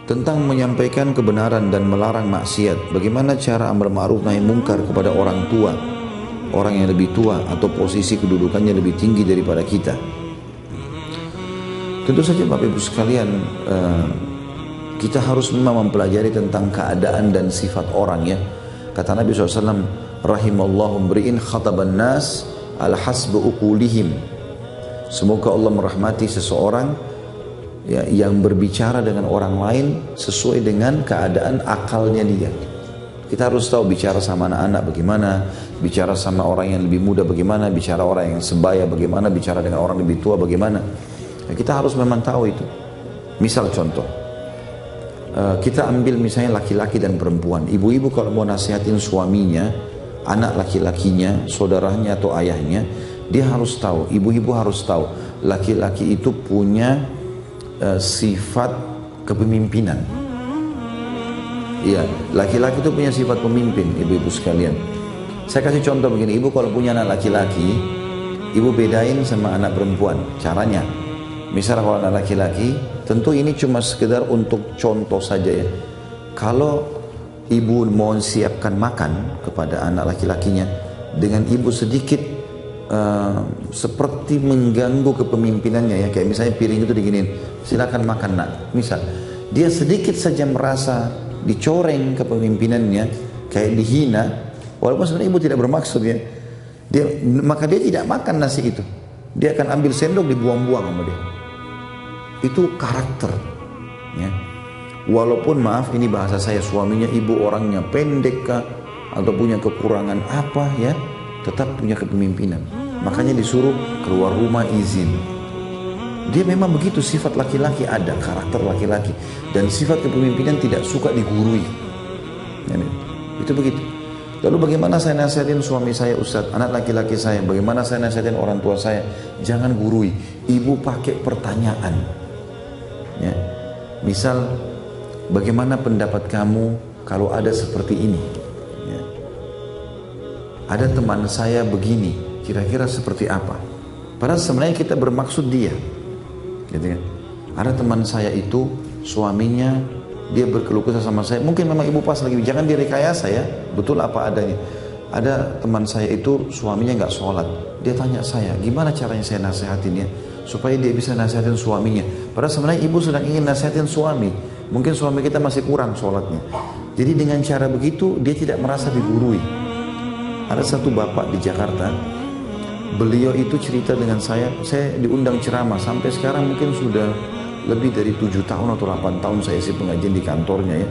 tentang menyampaikan kebenaran dan melarang maksiat. Bagaimana cara amar ma'ruf nahi munkar kepada orang tua, orang yang lebih tua atau posisi kedudukannya lebih tinggi daripada kita. Tentu saja Bapak Ibu sekalian, kita harus memang mempelajari tentang keadaan dan sifat orang ya. Kata Nabi SAW, rahimallahu mri'in khataban nas ala hasbi uqulihim. Semoga Allah merahmati seseorang ya, yang berbicara dengan orang lain sesuai dengan keadaan akalnya dia. Kita harus tahu bicara sama anak-anak bagaimana, bicara sama orang yang lebih muda bagaimana, bicara orang yang sebaya bagaimana, bicara dengan orang lebih tua bagaimana. Ya, kita harus memang tahu itu. Misal contoh, kita ambil misalnya laki-laki dan perempuan. Ibu-ibu kalau mau nasihatin suaminya, anak laki-lakinya, saudaranya atau ayahnya, dia harus tahu, ibu-ibu harus tahu, laki-laki itu punya sifat kepemimpinan. Iya, laki-laki itu punya sifat pemimpin, ibu-ibu sekalian. Saya kasih contoh begini, ibu kalau punya anak laki-laki, ibu bedain sama anak perempuan, caranya. Misal kalau anak laki-laki, tentu ini cuma sekedar untuk contoh saja ya. Kalau ibu mau siapkan makan kepada anak laki-lakinya, dengan ibu sedikit seperti mengganggu kepemimpinannya ya, kayak misalnya piring itu diginiin, silakan makan nak. Misal dia sedikit saja merasa dicoreng kepemimpinannya, kayak dihina, walaupun sebenarnya ibu tidak bermaksud ya, maka dia tidak makan nasi itu. Dia akan ambil sendok dibuang-buang sama dia. Itu karakter ya. Walaupun maaf ini bahasa saya, suaminya ibu orangnya pendek kah atau punya kekurangan apa ya, tetap punya kepemimpinan. Makanya disuruh keluar rumah izin. Dia memang begitu, sifat laki-laki ada, karakter laki-laki, dan sifat kepemimpinan tidak suka digurui ya, itu begitu. Lalu bagaimana saya nasihatin suami saya, Ustaz, anak laki-laki saya, bagaimana saya nasihatin orang tua saya? Jangan gurui, ibu pakai pertanyaan ya. Misal, bagaimana pendapat kamu kalau ada seperti ini ya. Ada teman saya begini, kira-kira seperti apa? Padahal sebenarnya kita bermaksud dia gitu kan. Ada teman saya itu suaminya, dia berkeluh kesah sama saya, mungkin memang ibu pas lagi, jangan direkayasa ya, betul apa adanya. Ada teman saya itu suaminya nggak sholat, dia tanya saya, gimana caranya saya nasihatin ya supaya dia bisa nasihatin suaminya. Padahal sebenarnya ibu sedang ingin nasihatin suami, mungkin suami kita masih kurang sholatnya. Jadi dengan cara begitu dia tidak merasa digurui. Ada satu bapak di Jakarta, beliau itu cerita dengan saya diundang ceramah, sampai sekarang mungkin sudah lebih dari 7 tahun atau 8 tahun saya isi pengajian di kantornya ya.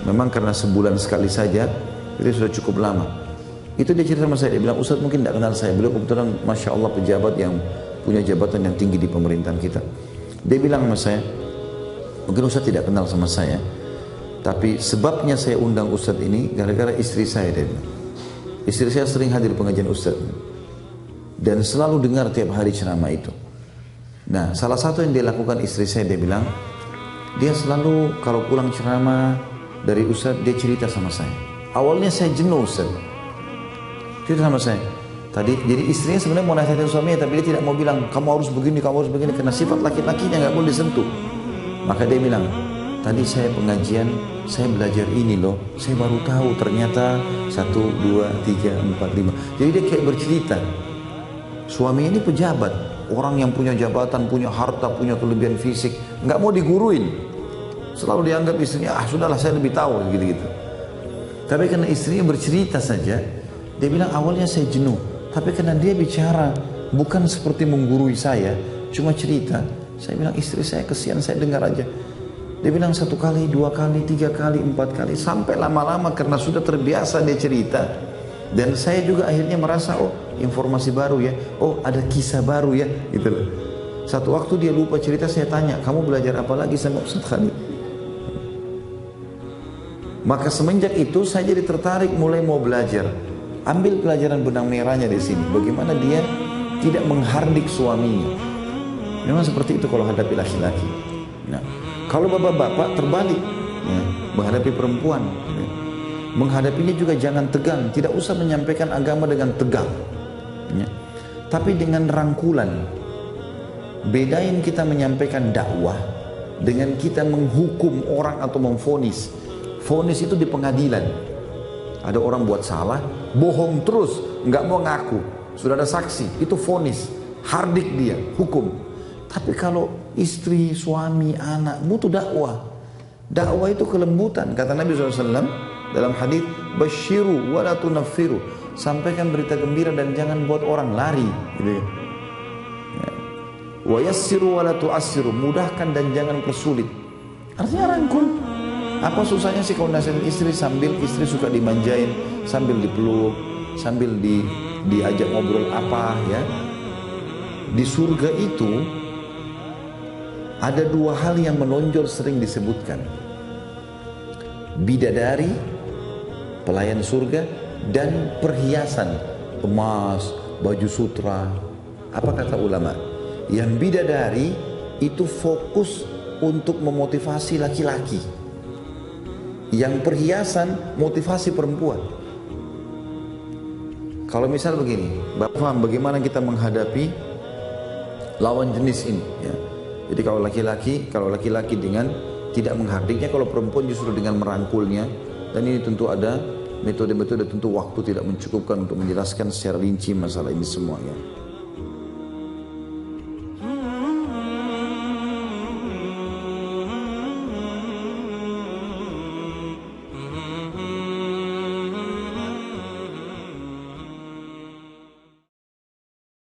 Memang karena sebulan sekali saja, itu sudah cukup lama. Itu dia cerita sama saya, dia bilang, Ustaz mungkin tidak kenal saya. Beliau kebetulan Masya Allah pejabat yang punya jabatan yang tinggi di pemerintahan kita. Dia bilang sama saya, mungkin Ustaz tidak kenal sama saya, tapi sebabnya saya undang Ustaz ini gara-gara istri saya, dia bilang. Istri saya sering hadir pengajian Ustaz dan selalu dengar tiap hari ceramah itu. Nah, salah satu yang dia lakukan istri saya, dia bilang, dia selalu kalau pulang ceramah dari Ustaz, dia cerita sama saya. Awalnya saya jenuh Ustaz, cerita sama saya. Tadi, jadi istrinya sebenarnya mau nasihatin suaminya, tapi dia tidak mau bilang, kamu harus begini, karena sifat laki-lakinya nggak boleh disentuh. Maka dia bilang, tadi saya pengajian, saya belajar ini loh, saya baru tahu ternyata 1, 2, 3, 4, 5. Jadi dia kayak bercerita. Suami ini pejabat, orang yang punya jabatan, punya harta, punya kelebihan fisik, nggak mau diguruin. Selalu dianggap istrinya, sudahlah saya lebih tahu, gitu-gitu. Tapi karena istrinya bercerita saja, dia bilang awalnya saya jenuh. Tapi karena dia bicara, bukan seperti menggurui saya, cuma cerita. Saya bilang, istri saya kesian, saya dengar aja. Dia bilang 1 kali, 2 kali, 3 kali, 4 kali, sampai lama-lama karena sudah terbiasa dia cerita. Dan saya juga akhirnya merasa, oh informasi baru ya, oh ada kisah baru ya, gitu loh. Satu waktu dia lupa cerita, saya tanya, kamu belajar apa lagi sama Ustaz Khalid? Maka semenjak itu saya jadi tertarik mulai mau belajar. Ambil pelajaran benang merahnya di sini, bagaimana dia tidak menghardik suaminya. Memang seperti itu kalau hadapi laki-laki. Nah, kalau bapak-bapak terbalik ya, menghadapi perempuan ya. Menghadapinya juga jangan tegang, tidak usah menyampaikan agama dengan tegang ya. Tapi dengan rangkulan. Bedain kita menyampaikan dakwah dengan kita menghukum orang atau memvonis. Vonis itu di pengadilan. Ada orang buat salah, bohong terus, nggak mau ngaku. Sudah ada saksi, itu vonis. Hardik dia, hukum. Tapi kalau istri, suami, anak butuh dakwah. Dakwah itu kelembutan. Kata Nabi SAW dalam hadis, basyiru wa la tunaffiru. Sampaikan berita gembira dan jangan buat orang lari. Gitu. Ya. Wa yassiru wa la tu'assiru. Mudahkan dan jangan persulit. Artinya rangkul. Apa susahnya sih kalau nasihat istri sambil istri suka dimanjain, sambil dipeluk, sambil diajak ngobrol apa ya. Di surga itu ada dua hal yang menonjol sering disebutkan. Bidadari, pelayan surga, dan perhiasan, emas, baju sutra. Apa kata ulama? Yang bidadari itu fokus untuk memotivasi laki-laki. Yang perhiasan motivasi perempuan. Kalau misal begini, Bapak paham bagaimana kita menghadapi lawan jenis ini ya. Jadi kalau laki-laki dengan tidak menghardiknya, kalau perempuan justru dengan merangkulnya. Dan ini tentu ada metode-metode, tentu waktu tidak mencukupkan untuk menjelaskan secara rinci masalah ini semua ya.